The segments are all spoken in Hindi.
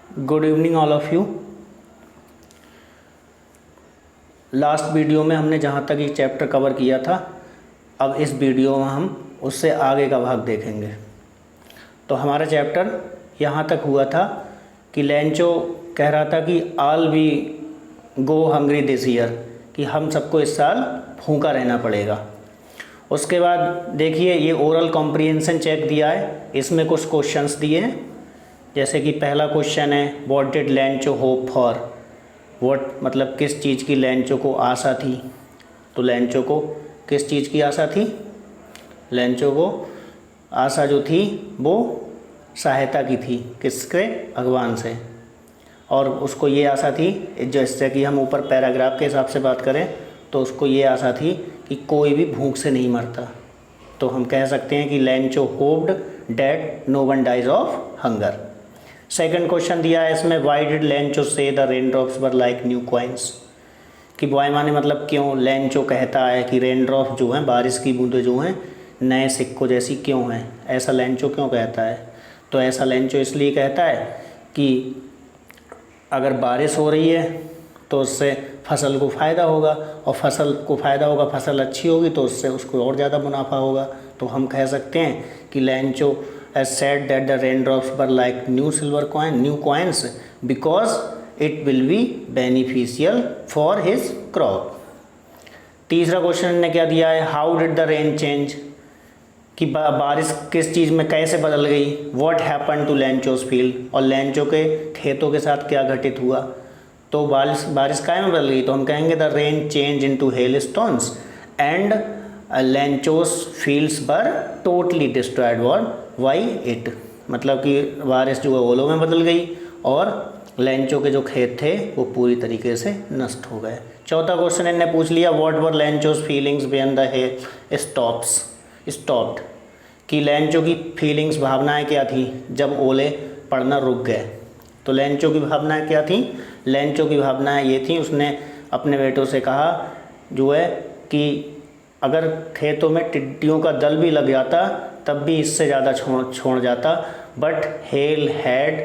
Good evening all of you. Last video में हमने जहाँ तक ये चैप्टर कवर किया था, अब इस वीडियो में हम उससे आगे का भाग देखेंगे। तो हमारा चैप्टर यहाँ तक हुआ था कि लेंचो कह रहा था कि all we go hungry this year, कि हम सबको इस साल भूखा रहना पड़ेगा। उसके बाद देखिए ये ओरल कॉम्प्रिहेंशन चेक दिया है, इसमें कुछ क्वेश्चंस दिए हैं। जैसे कि पहला क्वेश्चन है what did Lencho hope for. What मतलब किस चीज़ की लेंचो को आशा थी। तो लेंचो को किस चीज़ की आशा थी? लेंचो को आशा जो थी वो सहायता की थी, किसके? भगवान से। और उसको ये आशा थी, जैसे कि हम ऊपर पैराग्राफ के हिसाब से बात करें तो उसको ये आशा थी कि कोई भी भूख से नहीं मरता। तो हम कह सकते हैं कि Lencho hoped that no one dies of hunger. Second question दिया है इसमें why did Lencho say the rain drops were like new coins, कि वाई माने मतलब क्यों लेंचो कहता है कि रेन ड्रॉप जो हैं, बारिश की बूंदें जो हैं, नए सिक्कों जैसी क्यों हैं। ऐसा लेंचो क्यों कहता है? तो ऐसा लेंचो इसलिए कहता है कि अगर बारिश हो रही है तो उससे फसल को फ़ायदा होगा, और फसल को फ़ायदा होगा, फसल अच्छी होगी तो उससे उसको और ज़्यादा मुनाफा होगा। तो हम कह सकते हैं कि Lencho has said that the raindrops were like new coins because it will be beneficial for his crop। तीसरा क्वेश्चन ने क्या दिया है how did the rain change, कि बारिश किस चीज़ में कैसे बदल गई। what happened to लेंचोस field, और लेंचो के खेतों के साथ क्या घटित हुआ। तो बारिश काय में बदल गई, तो हम कहेंगे the rain change into hailstones and Lencho's fields were totally destroyed by it, मतलब कि बारिश जो है ओलों में बदल गई और लेंचो के जो खेत थे वो पूरी तरीके से नष्ट हो गए। चौथा क्वेश्चन इन्हें पूछ लिया what were Lencho's feelings when the hail stopped, कि लेंचो की फीलिंग्स भावनाएं क्या थी जब ओले पड़ना रुक गए। तो लेंचो की भावनाएं क्या थी? लेंचो की भावनाएं ये थी, उसने अपने बेटों से कहा जो है कि अगर खेतों में टिड्डियों का दल भी लग जाता तब भी इससे ज़्यादा छोड़ जाता, but hello had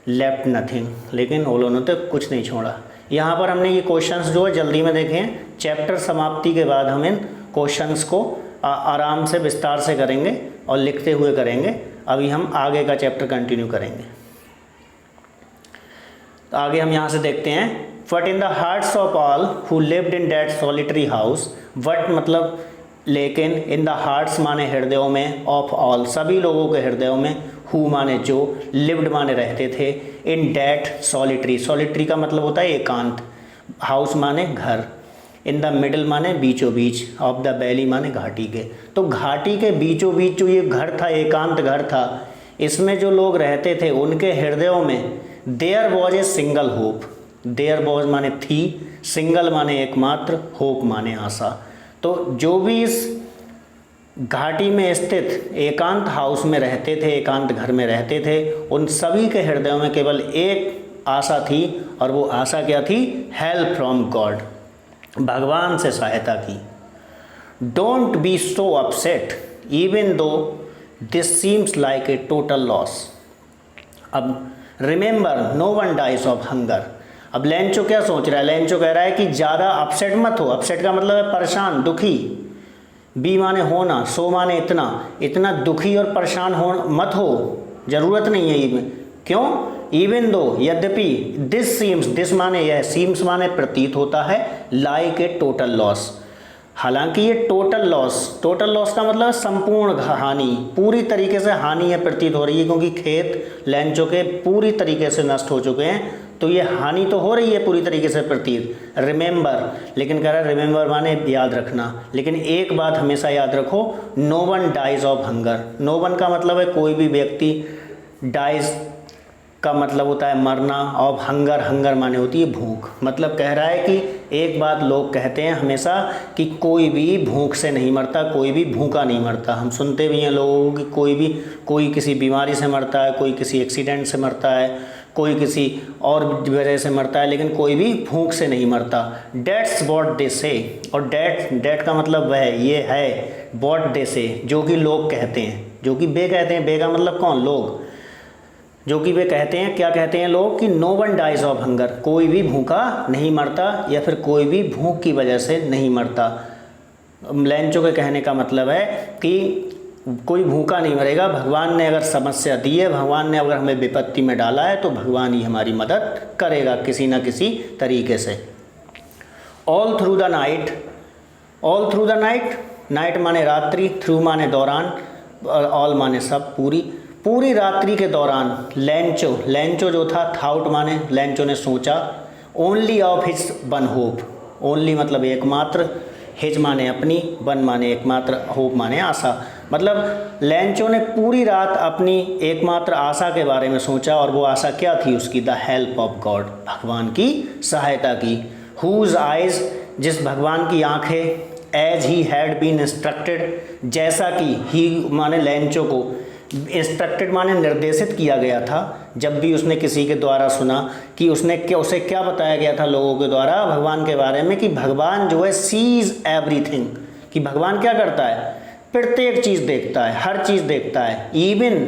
left nothing, लेकिन ओलों ने तो कुछ नहीं छोड़ा। यहाँ पर हमने ये क्वेश्चंस जो है जल्दी में देखें, चैप्टर समाप्ति के बाद हम इन क्वेश्चंस को आराम से विस्तार से करेंगे और लिखते हुए करेंगे। अभी हम आगे का चैप्टर कंटिन्यू करेंगे। तो आगे हम यहाँ से देखते हैं But in the hearts of all who lived in that solitary house, but मतलब लेकिन in the hearts माने हृदयों में, of all सभी लोगों के हृदयों में, who माने जो, lived माने रहते थे, in that solitary का मतलब होता है एकांत, house माने घर, in the middle माने बीचों बीच, of the valley माने घाटी के। तो घाटी के बीचों बीच जो ये घर था, एकांत घर था, इसमें जो लोग रहते थे उनके हृदयों में there was a single hope। There was माने थी, सिंगल माने एकमात्र, होप माने आशा। तो जो भी इस घाटी में स्थित एकांत हाउस में रहते थे, एकांत घर में रहते थे, उन सभी के हृदयों में केवल एक आशा थी, और वो आशा क्या थी? हेल्प फ्रॉम गॉड, भगवान से सहायता की। Don't be so upset even though this seems like a total loss. अब remember no one dies of hunger. अब लेंचो क्या सोच रहा है? लेंचो कह रहा है कि ज़्यादा अपसेट मत हो। अपसेट का मतलब है परेशान, दुखी। बी माने होना, सो माने इतना दुखी और परेशान हो मत हो, ज़रूरत नहीं है ये। क्यों? इवन दो यद्यपि, दिस सीम्स, दिस माने यह, सीम्स माने प्रतीत होता है, लाइक ए टोटल लॉस, हालांकि ये टोटल लॉस का मतलब संपूर्ण हानि, पूरी तरीके से हानि है प्रतीत हो रही है, क्योंकि खेत लेंचो के पूरी तरीके से नष्ट हो चुके हैं, तो ये हानि तो हो रही है पूरी तरीके से प्रतीत। रिमेंबर, लेकिन कह रहा है रिमेंबर माने याद रखना, लेकिन एक बात हमेशा याद रखो, no one dies of hunger. No one का मतलब है कोई भी व्यक्ति, डाइज का मतलब होता है मरना, और हंगर माने होती है भूख। मतलब कह रहा है कि एक बात लोग कहते हैं हमेशा कि कोई भी भूख से नहीं मरता, कोई भी भूखा नहीं मरता। हम सुनते भी हैं लोगों की कोई किसी बीमारी से मरता है, कोई किसी एक्सीडेंट से मरता है, कोई किसी और वजह से मरता है, लेकिन कोई भी भूख से नहीं मरता। डेट्स व्हाट दे से, और डेट का मतलब वह ये है, व्हाट दे से जो कि लोग कहते हैं, जो कि बे कहते हैं। बे का मतलब कौन? लोग। जो कि वे कहते हैं, क्या कहते हैं लोग कि no one dies of hunger, कोई भी भूखा नहीं मरता या फिर कोई भी भूख की वजह से नहीं मरता। लेंचो के कहने का मतलब है कि कोई भूखा नहीं मरेगा, भगवान ने अगर समस्या दी है, भगवान ने अगर हमें विपत्ति में डाला है तो भगवान ही हमारी मदद करेगा किसी न किसी तरीके से। All through the night, all through the night, night माने रात्रि, थ्रू माने दौरान, ऑल माने सब, पूरी रात्रि के दौरान लेंचो, लेंचो जो था थाउट माने लेंचो ने सोचा, only of his one hope, only मतलब एकमात्र, हिज माने अपनी, वन माने एकमात्र, होप माने आशा, मतलब लेंचो ने पूरी रात अपनी एकमात्र आशा के बारे में सोचा, और वो आशा क्या थी उसकी? द हेल्प ऑफ गॉड, भगवान की सहायता की। हुज आइज, जिस भगवान की आंखें, as he had been instructed, जैसा कि ही माने लेंचो को, इंस्ट्रक्टेड माने निर्देशित किया गया था, जब भी उसने किसी के द्वारा सुना कि उसे क्या बताया गया था लोगों के द्वारा भगवान के बारे में, कि भगवान जो है सीज एवरीथिंग, कि भगवान क्या करता है? प्रत्येक चीज़ देखता है, हर चीज़ देखता है। Even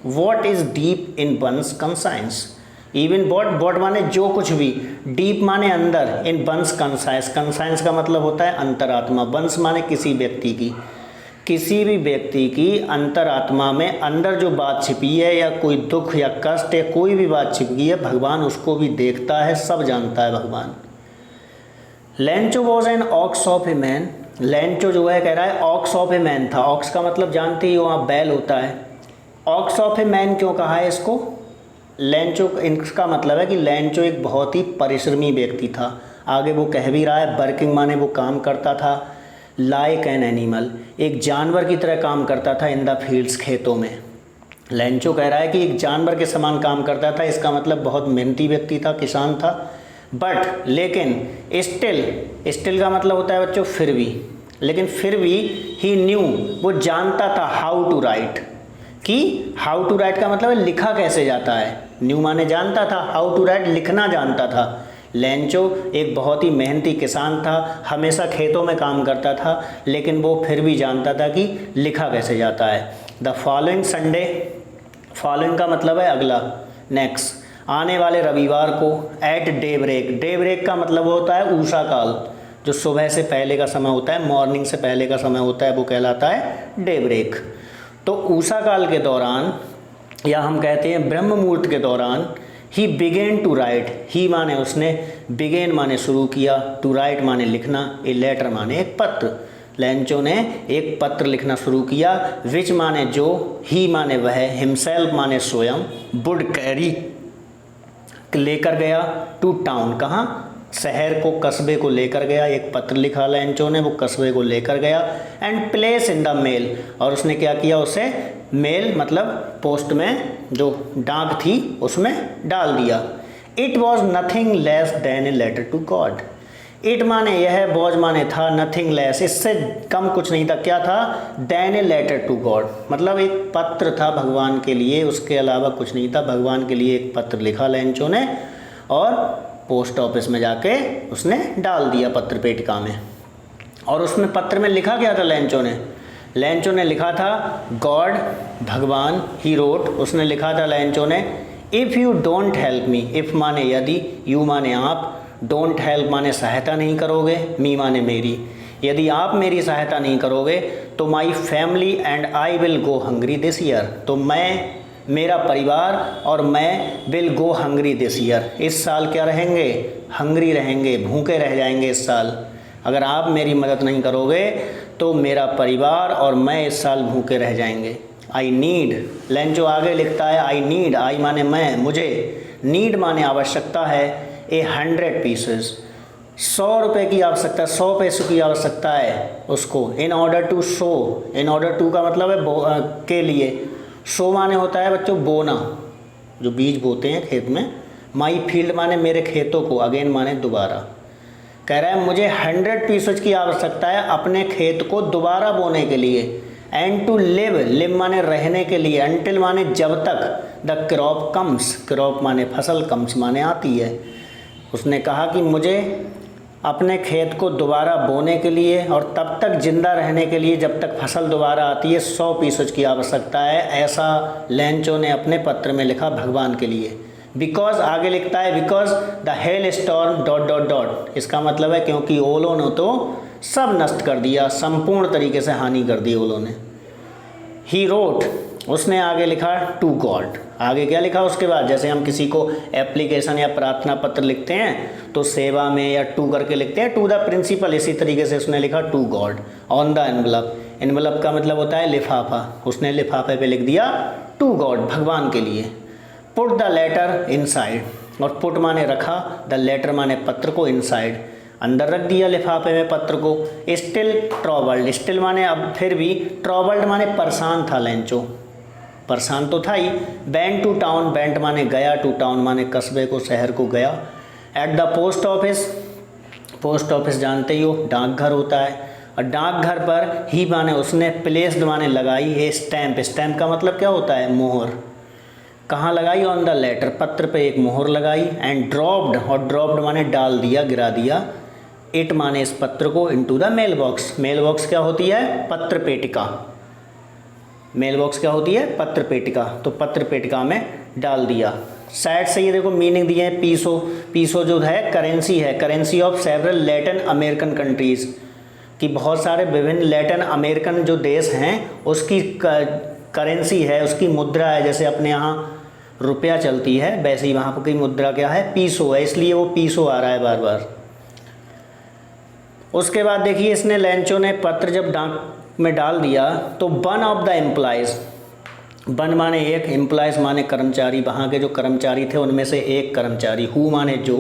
what is deep in one's conscience, even what माने जो कुछ भी, डीप माने अंदर, इन वंस कंसाइंस, कंसाइंस का मतलब होता है अंतरात्मा, वंस माने किसी व्यक्ति की, किसी भी व्यक्ति की अंतरात्मा में अंदर जो बात छिपी है, या कोई दुख या कष्ट या कोई भी बात छिपी है, भगवान उसको भी देखता है, सब जानता है भगवान। Lencho was an ox of a man, Lencho जो है कह रहा है ऑक्स ऑफ ए मैन था, ऑक्स का मतलब जानते ही हो आप, बैल होता है। ऑक्स ऑफ ए मैन क्यों कहा है इसको? लेंचो, इसका मतलब है कि लेंचो एक बहुत ही परिश्रमी व्यक्ति था। आगे वो कह भी रहा है, वर्किंग माने वो काम करता था, लाइक एन एनिमल, एक जानवर की तरह काम करता था, इन द फील्ड्स, खेतों में। लेंचो कह रहा है कि एक जानवर के समान काम करता था, इसका मतलब बहुत मेहनती व्यक्ति था, किसान था। बट लेकिन स्टिल का मतलब होता है बच्चों फिर भी, लेकिन फिर भी ही न्यू, वो जानता था हाउ टू राइट, कि हाउ टू राइट का मतलब है लिखा कैसे जाता है। न्यू माने जानता था, हाउ टू राइट लिखना जानता था। लेंचो एक बहुत ही मेहनती किसान था, हमेशा खेतों में काम करता था, लेकिन वो फिर भी जानता था कि लिखा कैसे जाता है। द फॉलोइंग संडे, फॉलोइंग का मतलब है अगला, नेक्स्ट, आने वाले रविवार को, at daybreak, daybreak का मतलब होता है उषा काल, जो सुबह से पहले का समय होता है, मॉर्निंग से पहले का समय होता है, वो कहलाता है डे ब्रेक। तो उषा काल के दौरान, या हम कहते हैं ब्रह्म मुहूर्त के दौरान, ही बिगेन टू राइट, ही माने उसने, बिगेन माने शुरू किया, टू राइट माने लिखना, ए लेटर माने एक पत्र। लेंचो ने एक पत्र लिखना शुरू किया, विच माने जो, ही माने वह, हिमसेल्फ माने स्वयं, वुड कैरी लेकर गया, टू टाउन कहाँ, शहर को, कस्बे को लेकर गया। एक पत्र लिखा लेंचो ने, वो कस्बे को लेकर गया। And place in the mail, और उसने क्या किया, उसे मेल मतलब पोस्ट में जो डाक थी उसमें डाल दिया। It was nothing less than a letter to God, it माने यह, वॉज माने था, नथिंग लेस इससे कम कुछ नहीं था, क्या था, than a letter to God, मतलब एक पत्र था भगवान के लिए, उसके अलावा कुछ नहीं था। भगवान के लिए एक पत्र लिखा लेंचो ने, और पोस्ट ऑफिस में जाके उसने डाल दिया पत्र पेटिका में। और उसमें पत्र में लिखा क्या था लेंचो ने? लेंचो ने लिखा था गॉड, भगवान, ही रोट, उसने लिखा था लेंचो ने, if you don't help me, if माने यदि, यू माने आप, डोंट हेल्प माने सहायता नहीं करोगे, मी माने मेरी, यदि आप मेरी सहायता नहीं करोगे तो my family and I will go hungry this year, तो मैं, मेरा परिवार और मैं will go hungry this year, इस साल क्या रहेंगे, हंग्री रहेंगे, भूखे रह जाएंगे इस साल। अगर आप मेरी मदद नहीं करोगे तो मेरा परिवार और मैं इस साल भूखे रह जाएंगे। आई नीड, लेंचो आगे लिखता है, आई नीड, आई माने मैं, मुझे, नीड माने आवश्यकता है, 100 पीसेस, 100 रुपये की आवश्यकता, 100 पैसों की आवश्यकता है उसको। In order to so, in order to का मतलब है के लिए, सो माने होता है बच्चों बोना, जो बीज बोते हैं खेत में। माई फील्ड माने मेरे खेतों को, अगेन माने दोबारा। कह रहा है मुझे 100 पीसेज की आवश्यकता है अपने खेत को दोबारा बोने के लिए। एंड टू लिव, लिव माने रहने के लिए, अंटिल माने जब तक, द क्रॉप कम्स, क्रॉप माने फसल, कम्स माने आती है। उसने कहा कि मुझे अपने खेत को दोबारा बोने के लिए और तब तक जिंदा रहने के लिए जब तक फसल दोबारा आती है 100 पीसेज की आवश्यकता है, ऐसा लेंचो ने अपने पत्र में लिखा भगवान के लिए। बिकॉज आगे लिखता है because the hell storm dot dot dot, इसका मतलब है क्योंकि ओलों ने तो सब नष्ट कर दिया, संपूर्ण तरीके से हानि कर दी ओलों ने। ही रोट, उसने आगे लिखा टू गॉड। आगे क्या लिखा उसके बाद, जैसे हम किसी को एप्लीकेशन या प्रार्थना पत्र लिखते हैं तो सेवा में या टू करके लिखते हैं, टू द प्रिंसिपल, इसी तरीके से उसने लिखा to God on the envelope. Envelope का मतलब होता है लिफाफा, उसने लिफाफे पे लिख दिया टू गॉड, भगवान के लिए। पुट द लेटर इनसाइड, और पुट माने रखा, द लेटर माने पत्र को, इनसाइड अंदर रख दिया लिफाफे में पत्र को। स्टिल ट्रॉबल्ड, स्टिल माने अब फिर भी, ट्रॉबल्ड माने परेशान था लेंचो, परेशान तो था ही। वेंट टू टाउन, वेंट माने गया, टू टाउन माने कस्बे को, शहर को गया। At the post office, post office जानते ही हो डाकघर होता है, और डाकघर पर ही माने उसने, प्लेस्ड माने लगाई, है स्टैंप, स्टैंप का मतलब क्या होता है मोहर, कहाँ लगाई, ऑन द लेटर, पत्र पे एक मोहर लगाई। एंड ड्रॉप्ड, और ड्रॉप्ड माने डाल दिया, गिरा दिया, इट माने इस पत्र को, into the mail box. Mail box क्या होती है, पत्र पेटिका, मेल बॉक्स क्या होती है, पत्र पेटिका, तो पत्र पेटिका में डाल दिया। साइड से ये देखो मीनिंग दिए हैं, पीसो, पीसो जो है करेंसी है, currency of several Latin American countries, कि बहुत सारे विभिन्न लैटिन अमेरिकन जो देश हैं उसकी करेंसी है, उसकी मुद्रा है। जैसे अपने यहाँ रुपया चलती है वैसे ही वहाँ की मुद्रा क्या है, पीसो है, इसलिए वो पीसो आ रहा है बार बार। उसके बाद देखिए इसने, लेंचो ने पत्र जब डाक में डाल दिया तो one of the employees, one माने एक, एम्प्लॉयज़ माने कर्मचारी, वहाँ के जो कर्मचारी थे उनमें से एक कर्मचारी, हु माने जो,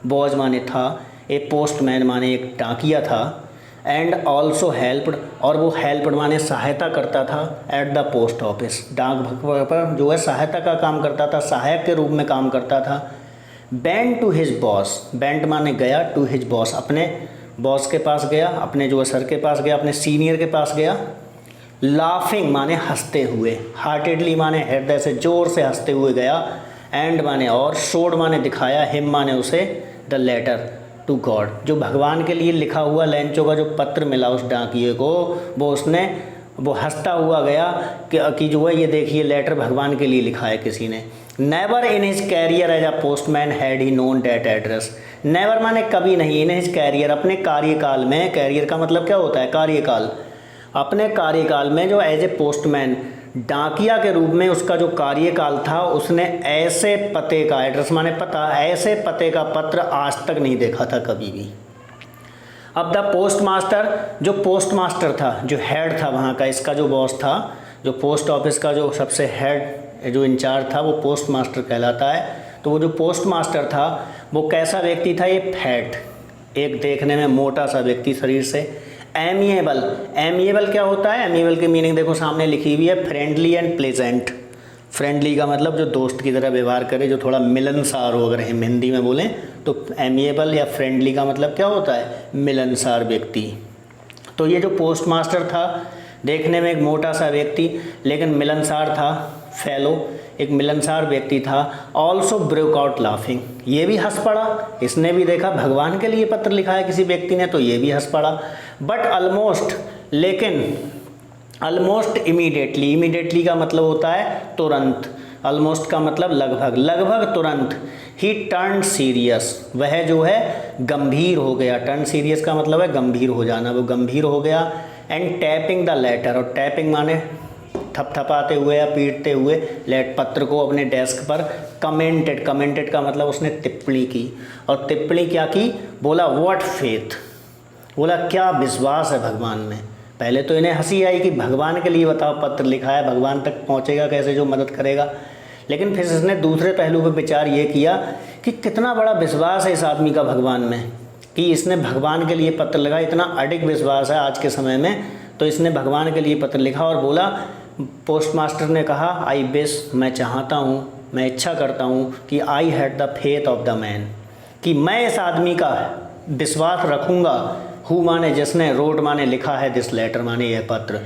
बॉज माने था, ए पोस्टमैन माने एक डाकिया था, एंड ऑल्सो हेल्प्ड, और वो हेल्प्ड माने सहायता करता था, एट द पोस्ट ऑफिस, डाक पर जो है सहायता का काम करता था, सहायक के रूप में काम करता था। Went to his boss, went माने गया, टू हिज बॉस अपने बॉस के पास गया, अपने जो है सर के पास गया, अपने सीनियर के पास गया। लाफिंग माने हंसते हुए, हार्टेडली माने हृदय से जोर से हंसते हुए गया, एंड माने और, शोड माने दिखाया, हिम माने उसे, द लेटर टू गॉड, जो भगवान के लिए लिखा हुआ लेंचो का जो पत्र मिला उस डाकिये को, वो उसने, वो हंसता हुआ गया कि जो है ये देखिए लेटर भगवान के लिए लिखा है किसी ने। Never in his career as a postman had he known that address, never माने कभी नहीं, इन हिज कैरियर अपने कार्यकाल में, कैरियर का मतलब क्या होता है, कार्यकाल, अपने कार्यकाल में जो एज ए पोस्टमैन, डाकिया के रूप में उसका जो कार्यकाल था, उसने ऐसे पते का, एड्रेस माने पता, ऐसे पते का पत्र आज तक नहीं देखा था कभी भी। अब द पोस्ट मास्टर, जो पोस्ट मास्टर था, जो हेड था वहाँ का, इसका जो बॉस था, जो पोस्ट ऑफिस का जो सबसे हेड जो इंचार्ज था वो पोस्ट मास्टर कहलाता है। तो वो जो पोस्ट मास्टर था वो कैसा व्यक्ति था, ये फैट, एक देखने में मोटा सा व्यक्ति शरीर से। एमिएबल, एमिएबल क्या होता है, एमिएबल की मीनिंग देखो सामने लिखी हुई है, फ्रेंडली एंड प्लेजेंट। फ्रेंडली का मतलब जो दोस्त की तरह व्यवहार करे, जो थोड़ा मिलनसार हो, अगर हम हिंदी में बोलें तो एमिएबल या फ्रेंडली का मतलब क्या होता है, मिलनसार व्यक्ति। तो ये जो पोस्ट मास्टर था देखने में एक मोटा सा व्यक्ति लेकिन मिलनसार था, फेलो, एक मिलनसार व्यक्ति था। ऑल्सो ब्रेक आउट लाफिंग, ये भी हंस पड़ा, इसने भी देखा भगवान के लिए पत्र लिखा है किसी व्यक्ति ने, तो ये भी हंस पड़ा। बट ऑलमोस्ट, लेकिन ऑलमोस्ट इमीडिएटली, इमीडिएटली का मतलब होता है तुरंत, ऑलमोस्ट का मतलब लगभग, लगभग तुरंत। ही टर्न सीरियस, वह जो है गंभीर हो गया, टर्न सीरियस का मतलब है गंभीर हो जाना, वो गंभीर हो गया। एंड टैपिंग द लेटर, और टैपिंग माने थपथपाते हुए या पीटते हुए लेट पत्र को अपने डेस्क पर। कमेंटेड, कमेंटेड का मतलब उसने टिप्पणी की, और टिप्पणी क्या की, बोला व्हाट फेथ, बोला क्या विश्वास है भगवान में। पहले तो इन्हें हंसी आई कि भगवान के लिए बताओ पत्र लिखा है, भगवान तक पहुंचेगा कैसे, जो मदद करेगा। लेकिन फिर इसने दूसरे पहलू पर विचार ये किया कि कितना बड़ा विश्वास है इस आदमी का भगवान में, कि इसने भगवान के लिए पत्र लिखा, इतना अडिग विश्वास है आज के समय में, तो इसने भगवान के लिए पत्र लिखा। और बोला, पोस्ट मास्टर ने कहा, आई विश, मैं चाहता हूँ, मैं इच्छा करता हूँ कि I had the faith of the man, कि मैं इस आदमी का विश्वास रखूँगा, हु माने जिसने, रोड माने लिखा है, दिस लेटर माने यह पत्र,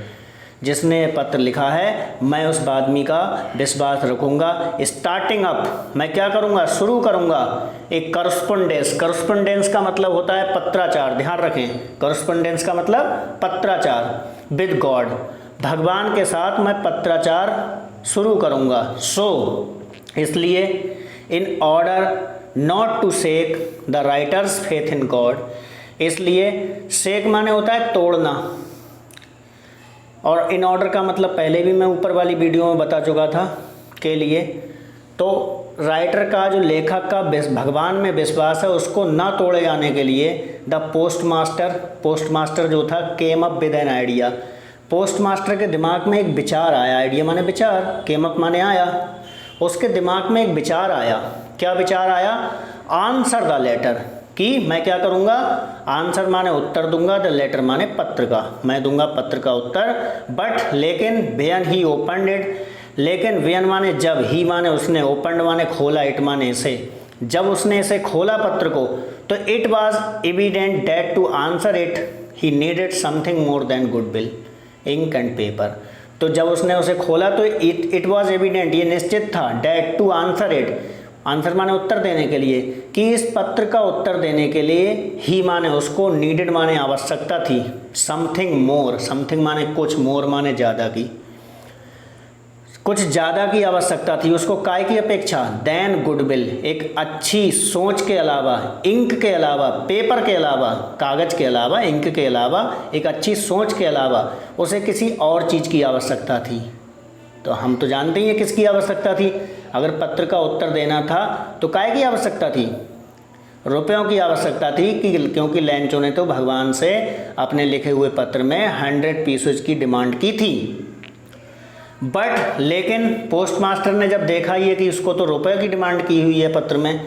जिसने पत्र लिखा है मैं उस आदमी का विश्वास रखूँगा। स्टार्टिंग अप, मैं क्या करूँगा, शुरू करूँगा एक करस्पोंडेंस। करस्पोंडेंस का मतलब होता है पत्राचार, ध्यान रखें, करस्पोंडेंस का मतलब पत्राचार। विद गॉड, भगवान के साथ मैं पत्राचार शुरू करूँगा। सो इसलिए in order not to shake the writer's faith in God, इसलिए शेक माने होता है तोड़ना, और इन ऑर्डर का मतलब पहले भी मैं ऊपर वाली वीडियो में बता चुका था के लिए। तो राइटर का जो लेखक का भगवान में विश्वास है उसको ना तोड़े जाने के लिए द पोस्टमास्टर जो था came up with an idea. Postmaster के दिमाग में एक विचार आया, आइडिया माने विचार, केम अप माने आया, उसके दिमाग में एक विचार आया। क्या विचार आया? आंसर द लेटर, कि मैं क्या करूँगा, आंसर माने उत्तर दूंगा, द लेटर माने पत्र का, मैं दूंगा पत्र का उत्तर। बट लेकिन व्हेन ही ओपनड इट, लेकिन व्हेन माने जब, ही माने उसने, ओपनड माने खोला, इट माने इसे, जब उसने इसे खोला पत्र को, तो it was evident that to answer it he needed something more than goodwill, ink and paper. तो जब उसने उसे खोला तो इट वाज एविडेंट, ये निश्चित था, that to answer it, answer माने उत्तर देने के लिए, कि इस पत्र का उत्तर देने के लिए ही माने उसको, नीडेड माने आवश्यकता थी, समथिंग मोर, समथिंग माने कुछ, मोर माने ज़्यादा की, कुछ ज़्यादा की आवश्यकता थी उसको, काय की अपेक्षा, देन गुडविल, एक अच्छी सोच के अलावा, इंक के अलावा, पेपर के अलावा, कागज़ के अलावा, इंक के अलावा, एक अच्छी सोच के अलावा उसे किसी और चीज़ की आवश्यकता थी। तो हम तो जानते ही हैं किसकी आवश्यकता थी, अगर पत्र का उत्तर देना था तो काय की आवश्यकता थी, रुपयों की आवश्यकता थी, कि क्योंकि लैंचो ने तो भगवान से अपने लिखे हुए पत्र में 100 पीसेज की डिमांड की थी। बट लेकिन पोस्टमास्टर ने जब देखा ये कि उसको तो रुपये की डिमांड की हुई है पत्र में,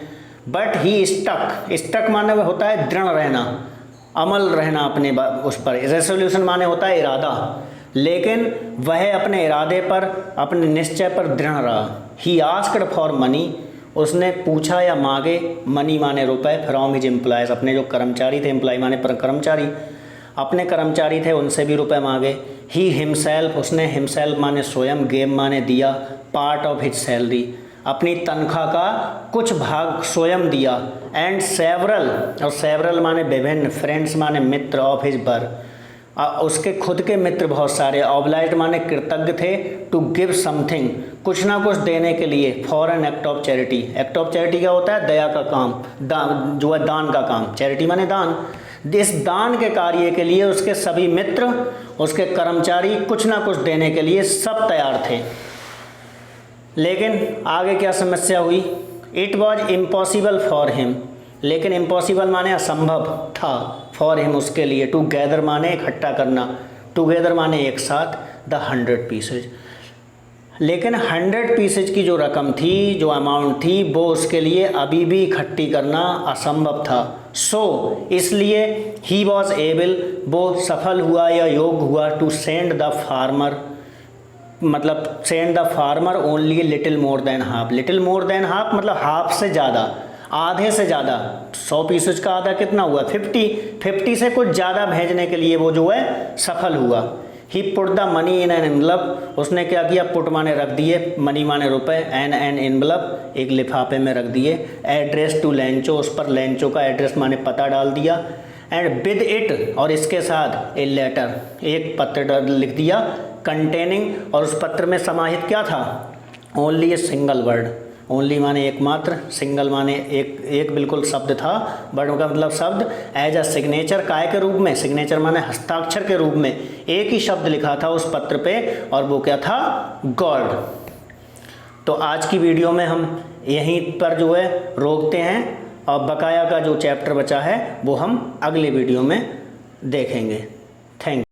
बट ही स्टक माने होता है दृढ़ रहना, अमल रहना अपने उस पर, रेसोल्यूशन माने होता है इरादा, लेकिन वह अपने इरादे पर, अपने निश्चय पर दृढ़ रहा। ही आस्क्ड फॉर मनी, उसने पूछा या मांगे, मनी माने रुपए, फ्रॉम हिज एम्प्लॉयज, अपने जो कर्मचारी थे, एम्प्लॉय माने कर्मचारी, अपने कर्मचारी थे उनसे भी रुपए मांगे। ही हिमसेल्फ, उसने हिमसेल्फ माने स्वयं, गेम माने दिया, पार्ट ऑफ हिज सैलरी, अपनी तनख्वाह का कुछ भाग स्वयं दिया। एंड सेवरल, और सेवरल माने विभिन्न, फ्रेंड्स माने मित्र, ऑफ हिज बर, उसके खुद के मित्र बहुत सारे, ऑब्लाइज्ड माने कृतज्ञ थे, टू गिव समथिंग, कुछ ना कुछ देने के लिए, for an act of charity. Act of charity क्या होता है? दया का काम, जो है दान का काम, चैरिटी माने दान। इस दान के कार्य के लिए उसके सभी मित्र, उसके कर्मचारी कुछ ना कुछ देने के लिए सब तैयार थे। लेकिन आगे क्या समस्या हुई? It was impossible for him, लेकिन इम्पॉसिबल माने असंभव था, फॉर हिम उसके लिए, टू गैदर माने इकट्ठा करना, टुगेदर माने एक साथ, द 100 पीसेज। लेकिन 100 पीसेज की जो रकम थी, जो अमाउंट थी, वो उसके लिए अभी भी इकट्ठी करना असंभव था। सो इसलिए ही वॉज एबल, वो सफल हुआ या योग्य हुआ, टू सेंड द फार्मर, मतलब send the farmer only little more than half. Little more than half मतलब हाफ से ज़्यादा, आधे से ज़्यादा। 100 पीसेज का आधा कितना हुआ? 50 से कुछ ज़्यादा भेजने के लिए वो जो है सफल हुआ। He put the money in an envelope, उसने क्या किया? पुट माने रख दिए, मनी माने रुपए, एन एनवलप एक लिफाफे में रख दिए। एड्रेस टू लैंचो, उस पर लैंचो का एड्रेस माने पता डाल दिया। एंड विद इट, और इसके साथ, ए लेटर, एक पत्र लिख दिया, कंटेनिंग, और उस पत्र में समाहित क्या था? Only a single word, only माने एकमात्र, सिंगल माने एक बिल्कुल शब्द था, वर्ड का मतलब शब्द। एज अ सिग्नेचर, काय के रूप में? सिग्नेचर माने हस्ताक्षर के रूप में एक ही शब्द लिखा था उस पत्र पे, और वो क्या था? गॉड। तो आज की वीडियो में हम यहीं पर जो है रोकते हैं, और बकाया का जो चैप्टर बचा है वो हम अगले वीडियो में देखेंगे। Thank you.